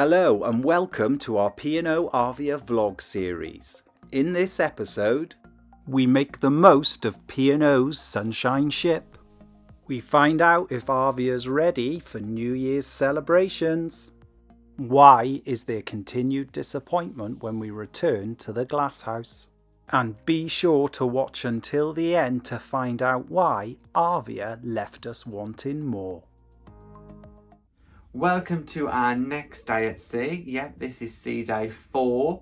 Hello and welcome to our P&O Arvia vlog series. In this episode, we make the most of P&O's Sunshine Ship. We find out if Arvia's ready for New Year's celebrations. Why is there continued disappointment when we return to the Glasshouse? And be sure to watch until the end to find out why Arvia left us wanting more. Welcome to our next day at sea. Yep, this is sea day 4.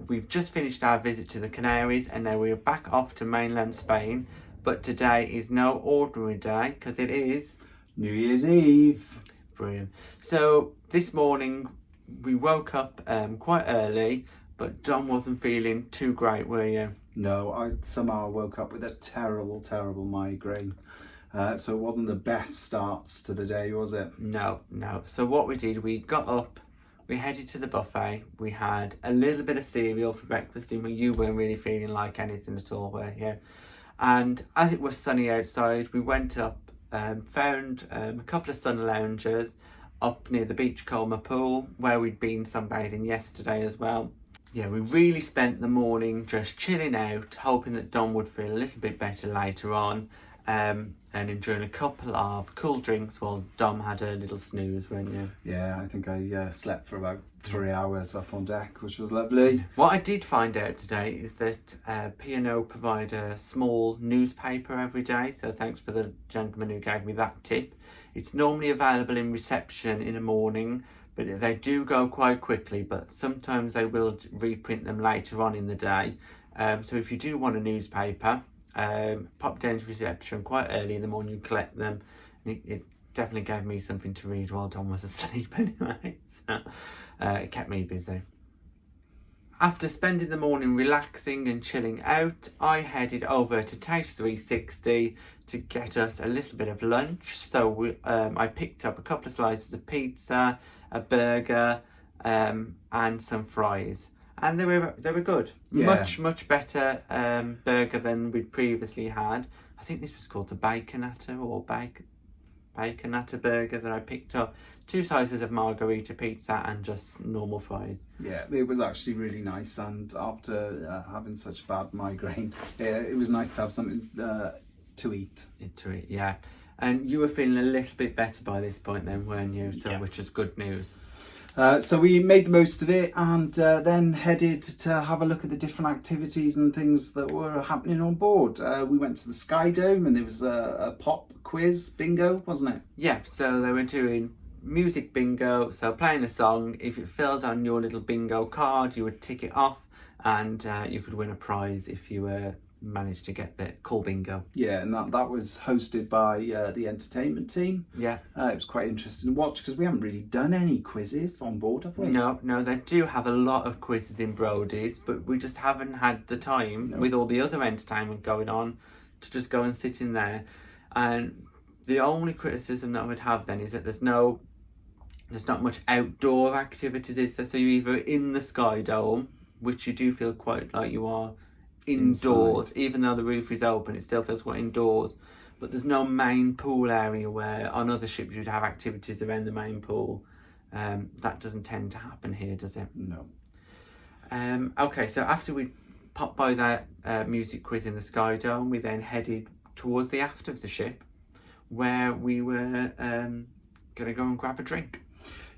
We've just finished our visit to the Canaries and now we're back off to mainland Spain. But today is no ordinary day because it is New Year's Eve. Brilliant. So this morning we woke up quite early, but Dom wasn't feeling too great, were you? No, I somehow woke up with a terrible migraine. So it wasn't the best starts to the day, was it? No. So what we did, we got up, we headed to the buffet, we had a little bit of cereal for breakfast, even you weren't really feeling like anything at all, were you? And as it was sunny outside, we went up, found a couple of sun loungers up near the Beachcomber pool, where we'd been sunbathing yesterday as well. Yeah, we really spent the morning just chilling out, hoping that Dom would feel a little bit better later on. And enjoying a couple of cool drinks while Dom had a little snooze, weren't you? Yeah, I think I slept for about 3 hours up on deck, which was lovely. What I did find out today is that P&O provide a small newspaper every day, so thanks for the gentleman who gave me that tip. It's normally available in reception in the morning, but they do go quite quickly, but sometimes they will reprint them later on in the day. So if you do want a newspaper, pop down to reception quite early in the morning, you collect them. It definitely gave me something to read while Dom was asleep anyway, so it kept me busy. After spending the morning relaxing and chilling out, I headed over to Taste 360 to get us a little bit of lunch. So I picked up a couple of slices of pizza, a burger, and some fries. And they were good. Yeah. Much better burger than we'd previously had. I think this was called the Baconata or Baconata burger that I picked up. 2 slices of margarita pizza and just normal fries. Yeah, it was actually really nice. And after having such a bad migraine, it was nice to have something to eat. Yeah. And you were feeling a little bit better by this point then, weren't you? So, yeah. Which is good news. So we made the most of it and then headed to have a look at the different activities and things that were happening on board. We went to the SKYDOME and there was a pop quiz bingo, wasn't it? Yeah, so they were doing music bingo, so playing a song. If it filled on your little bingo card, you would tick it off and you could win a prize if you managed to get the call bingo. Yeah, and that was hosted by the entertainment team. Yeah. It was quite interesting to watch because we haven't really done any quizzes on board, have we? No, they do have a lot of quizzes in Brody's, but we just haven't had the time with all the other entertainment going on to just go and sit in there. And the only criticism that I would have then is that there's not much outdoor activities, is there? So you're either in the SKYDOME, which you do feel quite like you are indoors. Inside. Even though the roof is open, it still feels quite indoors. But there's no main pool area where on other ships you'd have activities around the main pool. That doesn't tend to happen here, does it? No. Okay, so after we popped by that music quiz in the SKYDOME, we then headed towards the aft of the ship, where we were going to go and grab a drink.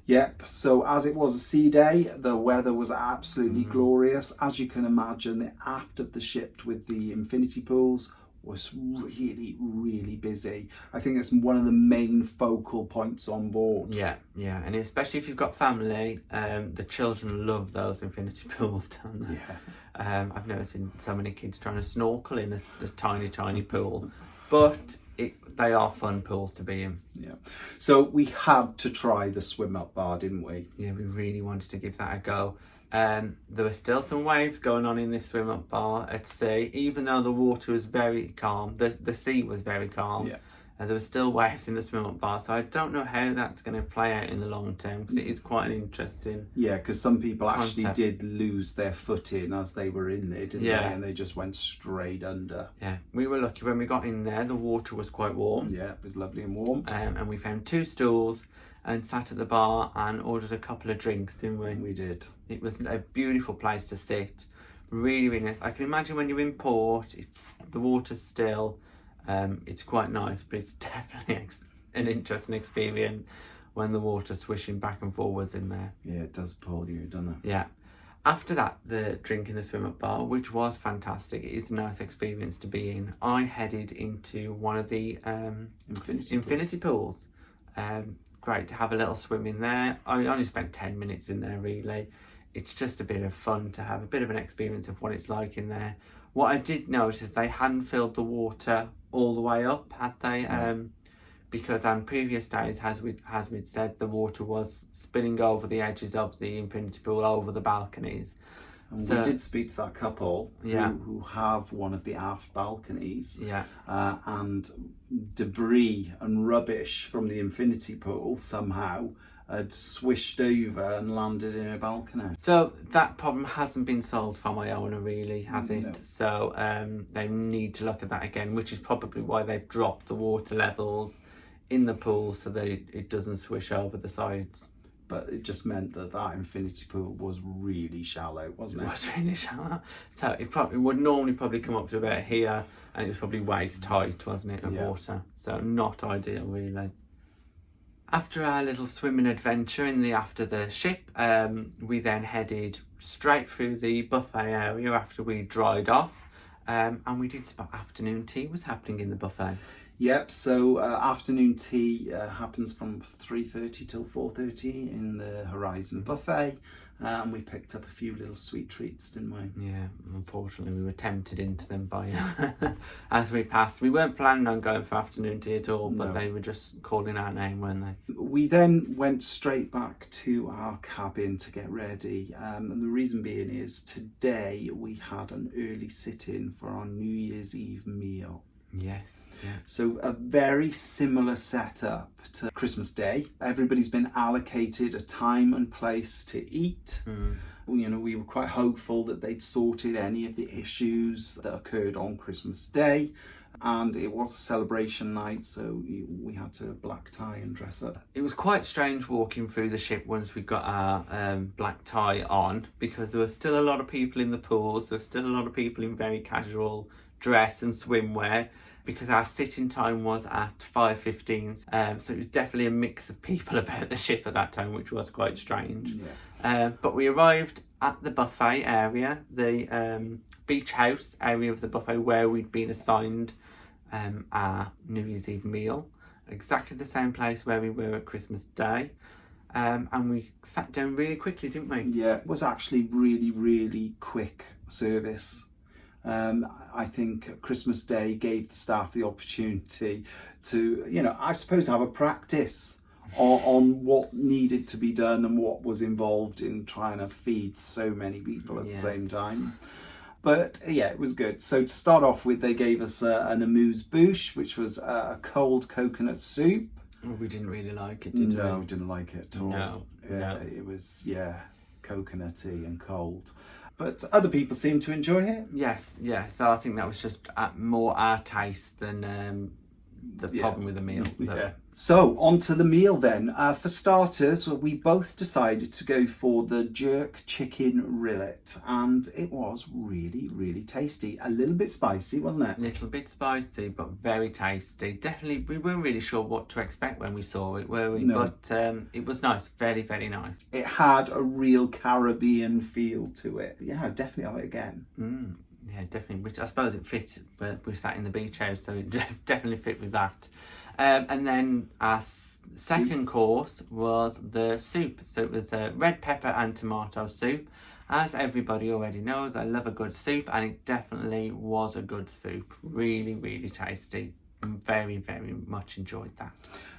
Yep, so as it was a sea day, the weather was absolutely glorious. As you can imagine, the aft of the ship with the infinity pools was really busy. I think it's one of the main focal points on board. Yeah, and especially if you've got family, the children love those infinity pools down there. Yeah. I've never seen so many kids trying to snorkel in this tiny pool, but they are fun pools to be in. Yeah. So we had to try the swim up bar, didn't we? Yeah, we really wanted to give that a go. There were still some waves going on in this swim up bar at sea, even though the water was very calm. The sea was very calm. Yeah. There were still waves in the swim up bar, so I don't know how that's going to play out in the long term, because it is quite an interesting because some people actually concept. did lose their footing as they were in there, didn't they? And they just went straight under. Yeah, we were lucky when we got in there. The water was quite warm. Yeah, it was lovely and warm. And we found 2 stools and sat at the bar and ordered a couple of drinks, didn't we? We did. It was a beautiful place to sit. Really, really nice. I can imagine when you're in port, the water's still. It's quite nice, but it's definitely an interesting experience when the water's swishing back and forwards in there. Yeah, it does pull you, doesn't it? Yeah. After that, the drink in the swim-up bar, which was fantastic. It is a nice experience to be in. I headed into one of the infinity pools. Great to have a little swim in there. I only spent 10 minutes in there, really. It's just a bit of fun to have a bit of an experience of what it's like in there. What I did notice, they hadn't filled the water all the way up, had they? Because on previous days, as we'd said, the water was spilling over the edges of the infinity pool, over the balconies. And we did speak to that couple who have one of the aft balconies. Yeah. And debris and rubbish from the infinity pool somehow had swished over and landed in a balcony. So that problem hasn't been solved for my owner, really, has it? No. So they need to look at that again, which is probably why they've dropped the water levels in the pool so that it doesn't swish over the sides. But it just meant that infinity pool was really shallow, wasn't it? It was really shallow. So it probably would normally come up to about here, and it was probably waist height, wasn't it, of water? So not ideal, really. After our little swimming adventure after the ship, we then headed straight through the buffet area after we dried off, and we did spot afternoon tea was happening in the buffet. Yep, so afternoon tea happens from 3:30 till 4:30 in the Horizon Buffet, and we picked up a few little sweet treats, didn't we? Yeah, unfortunately we were tempted into them by as we passed. We weren't planning on going for afternoon tea at all, but they were just calling our name, weren't they? We then went straight back to our cabin to get ready, and the reason being is today we had an early sit-in for our New Year's Eve meal. Yes, yeah. So a very similar setup to Christmas Day. Everybody's been allocated a time and place to eat. You know, we were quite hopeful that they'd sorted any of the issues that occurred on Christmas Day. And it was a celebration night, so we had to black tie and dress up. It was quite strange walking through the ship once we got our black tie on, because there were still a lot of people in the pools. There were still a lot of people in very casual dress and swimwear, because our sitting time was at 5:15, so it was definitely a mix of people about the ship at that time, which was quite strange. But we arrived at the buffet area, the beach house area of the buffet, where we'd been assigned our New Year's Eve meal, exactly the same place where we were at Christmas Day. And we sat down really quickly, didn't we? Yeah, it was actually really, really quick service. I think Christmas Day gave the staff the opportunity to, you know, I suppose have a practice on what needed to be done and what was involved in trying to feed so many people at the same time. But yeah, it was good. So to start off with, they gave us an amuse-bouche, which was a cold coconut soup. Well, we didn't really like it, did we? No, we didn't like it at all. No. It was, coconutty and cold. But other people seem to enjoy it. Yes. So I think that was just more our taste than the problem with the meal. So on to the meal then. For starters, we both decided to go for the jerk chicken rillet, and it was really, really tasty. A little bit spicy, wasn't it? A little bit spicy, but very tasty. Definitely, we weren't really sure what to expect when we saw it, were we? No. But it was nice, very, very nice. It had a real Caribbean feel to it. Yeah, I'd definitely have it again. Yeah, definitely. Which I suppose it fit. We sat in the beach house, so it definitely fit with that. And then our second course was the soup. So it was a red pepper and tomato soup. As everybody already knows, I love a good soup, and it definitely was a good soup. Really, really tasty. Very, very much enjoyed that.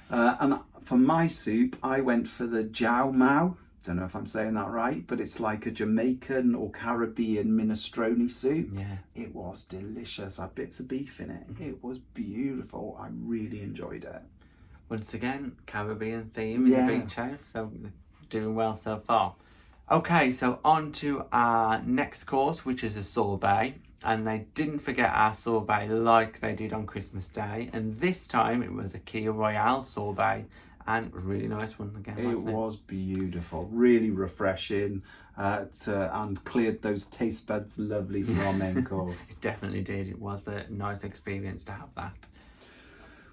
And for my soup, I went for the Jiao Mao. Don't know if I'm saying that right, but it's like a Jamaican or Caribbean minestrone soup. Yeah. It was delicious. Had bits of beef in it. It was beautiful. I really enjoyed it. Once again, Caribbean theme in the beach house, so doing well so far. Okay, so on to our next course, which is a sorbet. And they didn't forget our sorbet like they did on Christmas Day. And this time it was a Key Royale sorbet. and it was a really nice one again. It was beautiful, really refreshing, and cleared those taste buds lovely for our main course. It definitely did. It was a nice experience to have that.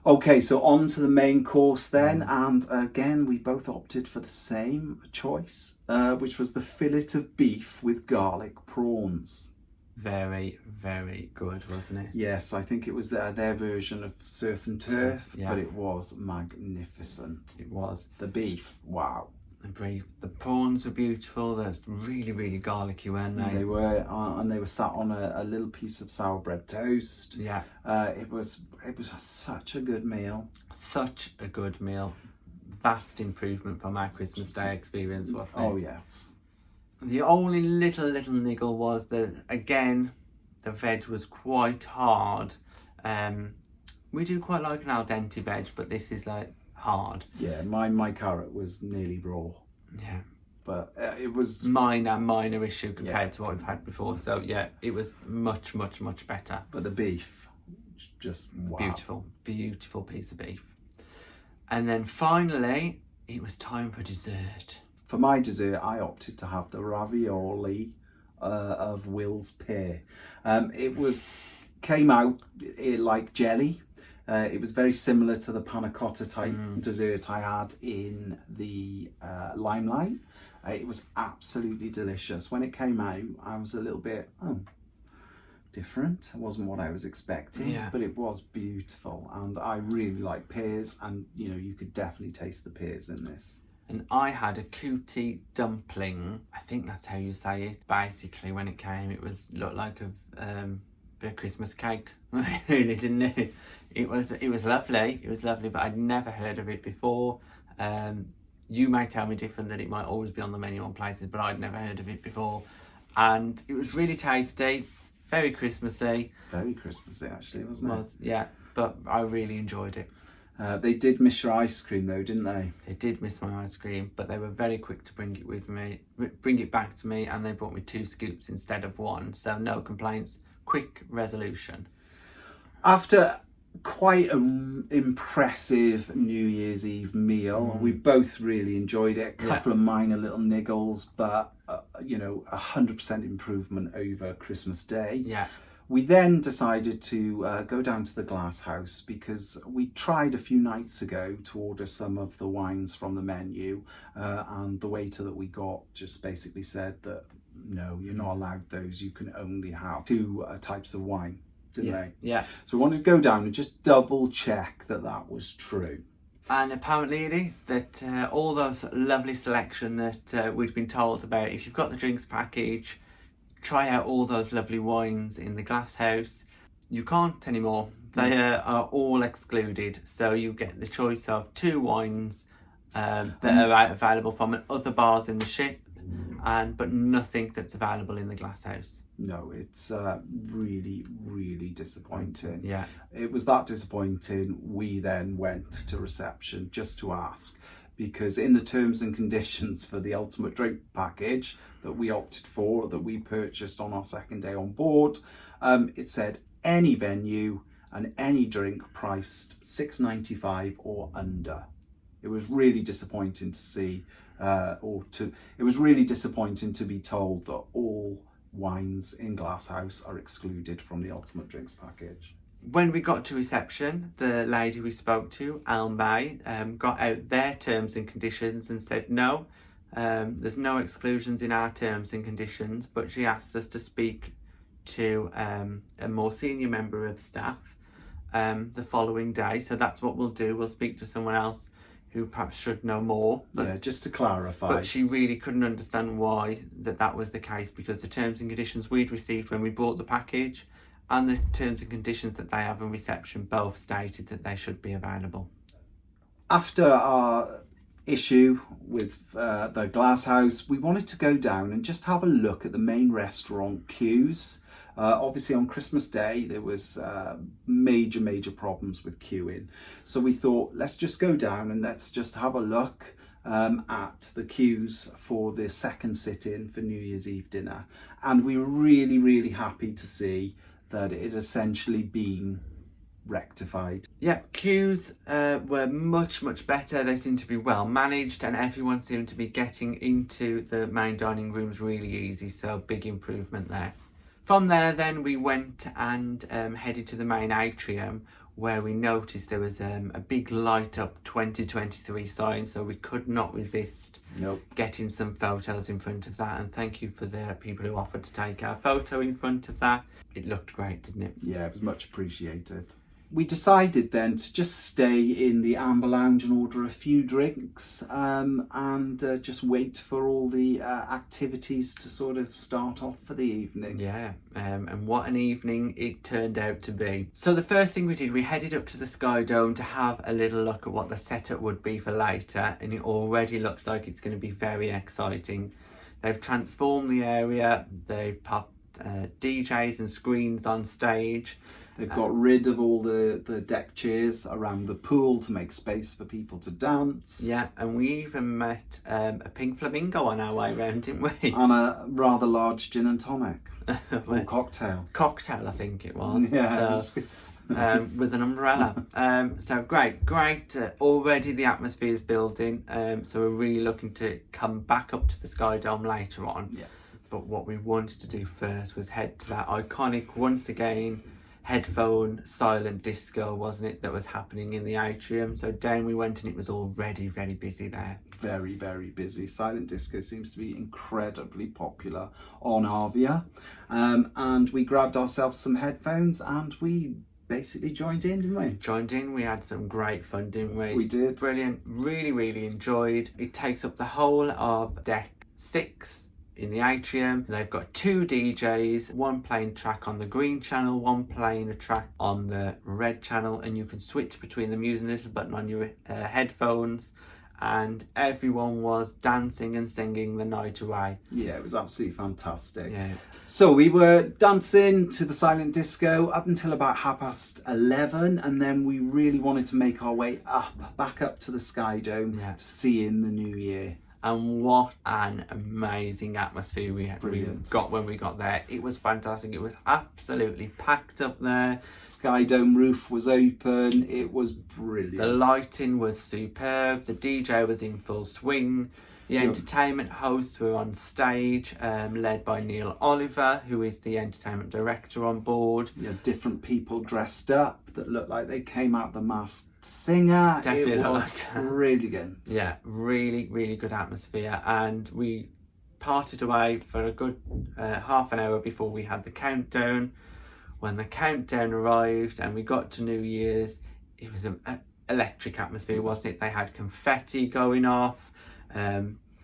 Okay, so on to the main course then, and again we both opted for the same choice, which was the fillet of beef with garlic prawns. Very, very good, wasn't it? Yes, I think it was their version of surf and turf, but it was magnificent. It was. The beef, wow. The prawns were beautiful. They're really, really garlicky, weren't they? They were, and they were sat on a little piece of sour bread toast. Yeah. It was such a good meal. Such a good meal. Vast improvement from our Christmas Day experience, wasn't it? Oh, yes. The only little niggle was that, again, the veg was quite hard. We do quite like an al dente veg, but this is like hard. Yeah, my carrot was nearly raw. Yeah. But it was... Minor issue compared to what we've had before. So, yeah, it was much better. But the beef, just wow. Beautiful piece of beef. And then finally, it was time for dessert. For my dessert, I opted to have the ravioli of Will's pear. It came out like jelly. It was very similar to the panna cotta type dessert I had in the Limelight. It was absolutely delicious. When it came out, I was a little bit different. It wasn't what I was expecting, but it was beautiful. And I really like pears, and you could definitely taste the pears in this. And I had a cootie dumpling. I think that's how you say it. Basically, when it came, it looked like a bit of Christmas cake. Really, didn't it? It was lovely. It was lovely, but I'd never heard of it before. You may tell me different, that it might always be on the menu on places, but I'd never heard of it before. And it was really tasty, very Christmassy. Very Christmassy, actually, wasn't it? Yeah, but I really enjoyed it. They did miss your ice cream though, didn't they? They did miss my ice cream, but they were very quick to bring it back to me, and they brought me 2 scoops instead of 1. So no complaints. Quick resolution. After quite an impressive New Year's Eve meal, we both really enjoyed it. A couple of minor little niggles, but 100% improvement over Christmas Day. Yeah. We then decided to go down to the Glasshouse because we tried a few nights ago to order some of the wines from the menu, and the waiter that we got just basically said that no, you're not allowed those. You can only have 2 types of wine, didn't they? Yeah. So we wanted to go down and just double check that was true. And apparently it is, that all those lovely selection that we'd been told about, if you've got the drinks package, try out all those lovely wines in the Glasshouse. You can't anymore. They are all excluded. So you get the choice of 2 wines that are available from other bars in the ship, but nothing that's available in the Glasshouse. No, it's really disappointing. Yeah. It was that disappointing. We then went to reception just to ask, because in the terms and conditions for the Ultimate Drink Package that we opted for, that we purchased on our second day on board, it said any venue and any drink priced $6.95 or under. It was really disappointing to see, it was really disappointing to be told that all wines in Glasshouse are excluded from the Ultimate Drinks Package. When we got to reception, the lady we spoke to, Almay, got out their terms and conditions and said no, there's no exclusions in our terms and conditions, but she asked us to speak to a more senior member of staff the following day. So that's what we'll do. We'll speak to someone else who perhaps should know more. But, just to clarify. But she really couldn't understand why that was the case, because the terms and conditions we'd received when we bought the package and the terms and conditions that they have in reception both stated that they should be available. After our issue with the Glasshouse, we wanted to go down and just have a look at the main restaurant queues. Obviously on Christmas Day there was major problems with queuing, so we thought let's just go down and let's just have a look at the queues for the second sit-in for New Year's Eve dinner, and we were really happy to see that it had essentially been rectified. Yeah, queues were much better. They seemed to be well managed, and everyone seemed to be getting into the main dining rooms really easy, so big improvement there. From there then we went and headed to the main atrium, where we noticed there was a big light up 2023 sign, so we could not resist getting some photos in front of that, and thank you for the people who offered to take our photo in front of that. It looked great, didn't it? Yeah, it was much appreciated. We decided then to just stay in the Amber Lounge and order a few drinks and just wait for all the activities to sort of start off for the evening. Yeah, and what an evening it turned out to be. So the first thing we did, we headed up to the SKYDOME to have a little look at what the setup would be for later, and it already looks like it's going to be very exciting. They've transformed the area, they've popped DJs and screens on stage. They've got rid of all the deck chairs around the pool to make space for people to dance. Yeah, and we even met a pink flamingo on our way round, didn't we? And a rather large gin and tonic. Or cocktail. Cocktail, I think it was. Yeah. So, with an umbrella. So great. Already the atmosphere is building. So we're really looking to come back up to the SKYDOME later on. Yeah. But what we wanted to do first was head to that iconic, once again, headphone silent disco, wasn't it, that was happening in the atrium. So down we went, and it was already very busy there. Very busy. Silent disco seems to be incredibly popular on Arvia, and we grabbed ourselves some headphones and we basically joined in, didn't we? Joined in. We had some great fun, didn't we? We did. Brilliant. Really enjoyed. It takes up the whole of deck 6 in the atrium. They've got 2 DJs, one playing track on the green channel, one playing a track on the red channel, and you can switch between them using a little button on your headphones, and everyone was dancing and singing the night away. Yeah, it was absolutely fantastic. Yeah. So we were dancing to the silent disco up until about 11:30, and then we really wanted to make our way back up to the SKYDOME to see in the new year. And what an amazing atmosphere we got when we got there. It was fantastic. It was absolutely packed up there. SKYDOME roof was open. It was brilliant. The lighting was superb. The DJ was in full swing. The entertainment hosts were on stage, led by Neil Oliver, who is the entertainment director on board. Yeah, different people dressed up that looked like they came out the Masked Singer. Definitely it was like brilliant. Yeah, really good atmosphere. And we parted away for a good half an hour before we had the countdown. When the countdown arrived and we got to New Year's, it was an electric atmosphere, wasn't it? They had confetti going off.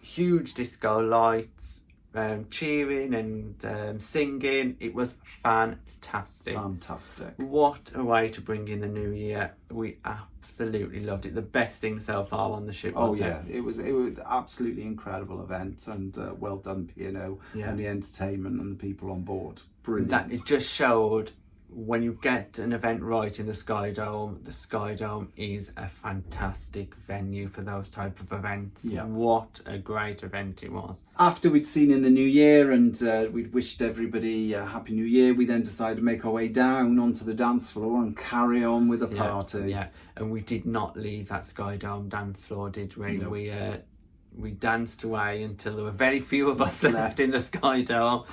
Huge disco lights, cheering and singing. It was fantastic. What a way to bring in the new year. We absolutely loved it. The best thing so far on the ship, wasn't it? It was an absolutely incredible event, and well done P&O and the entertainment and the people on board. Brilliant. It just showed, when you get an event right in the SKYDOME is a fantastic venue for those type of events. Yeah. What a great event it was. After we'd seen in the new year and we'd wished everybody a happy new year, we then decided to make our way down onto the dance floor and carry on with the party. Yeah, and we did not leave that SKYDOME dance floor, did we? No. We danced away until there were very few of us left in the SKYDOME.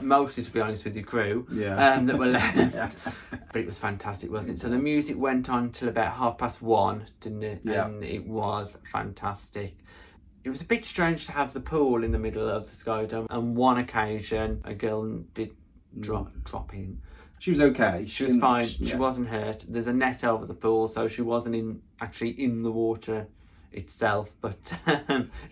Mostly, to be honest with your crew, that were left. But it was fantastic, wasn't it? So the music went on till about 1:30, didn't it? Yeah. And it was fantastic. It was a bit strange to have the pool in the middle of the SKYDOME. On one occasion, a girl did drop in. She was okay. She was fine. She wasn't hurt. There's a net over the pool, so she wasn't actually in the water itself, but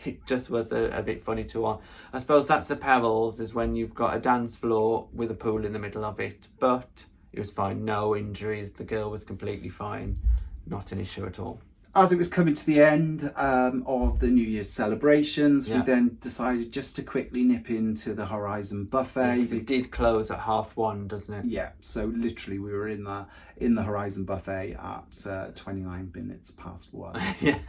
it just was a bit funny to watch. I suppose that's the perils, is when you've got a dance floor with a pool in the middle of it. But it was fine, no injuries. The girl was completely fine, not an issue at all. as it was coming to the end of the New Year's celebrations, we Yeah. then decided just to quickly nip into the Horizon Buffet. It did close at 1:30, doesn't it? Yeah, so literally we were in the Horizon Buffet at 29 minutes past 1. Yeah.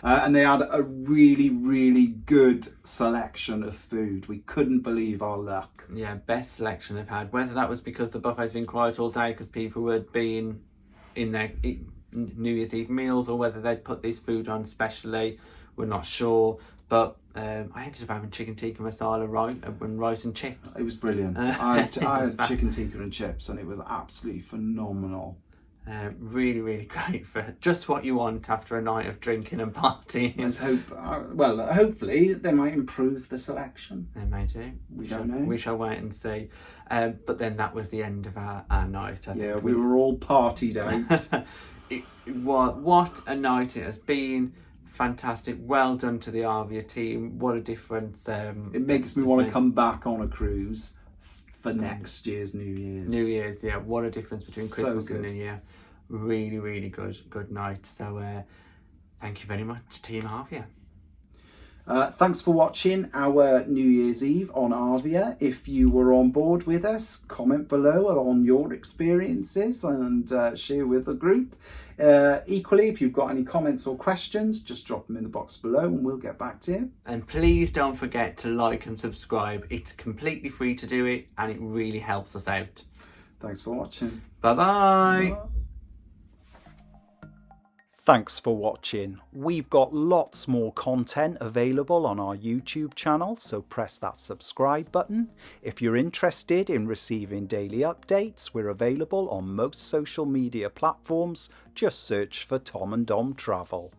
And they had a really, really good selection of food. We couldn't believe our luck. Yeah, best selection they've had. Whether that was because the buffet's been quiet all day because people were being in their New Year's Eve meals, or whether they'd put this food on specially, we're not sure. But I ended up having chicken tikka masala rice and chips. It was brilliant. I had chicken tikka and chips, and it was absolutely phenomenal. Really, really great for just what you want after a night of drinking and partying. Let's hope. Hopefully they might improve the selection. They may do. We don't know. We shall wait and see. But then that was the end of our night. I think we were all partied out. What a night it has been. Fantastic. Well done to the Arvia team. What a difference. It makes me want to come back on a cruise for next year's New Year's. New Year's, yeah. What a difference between So Christmas good. and New Year. Really, really good night. So thank you very much, Team Arvia. Thanks for watching our New Year's Eve on Arvia. If you were on board with us, comment below on your experiences and share with the group. Equally, if you've got any comments or questions, just drop them in the box below and we'll get back to you. And please don't forget to like and subscribe. It's completely free to do it and it really helps us out. Thanks for watching. Bye-bye. Bye. Thanks for watching. We've got lots more content available on our YouTube channel, so press that subscribe button. If you're interested in receiving daily updates, we're available on most social media platforms. Just search for Tom and Dom Travel.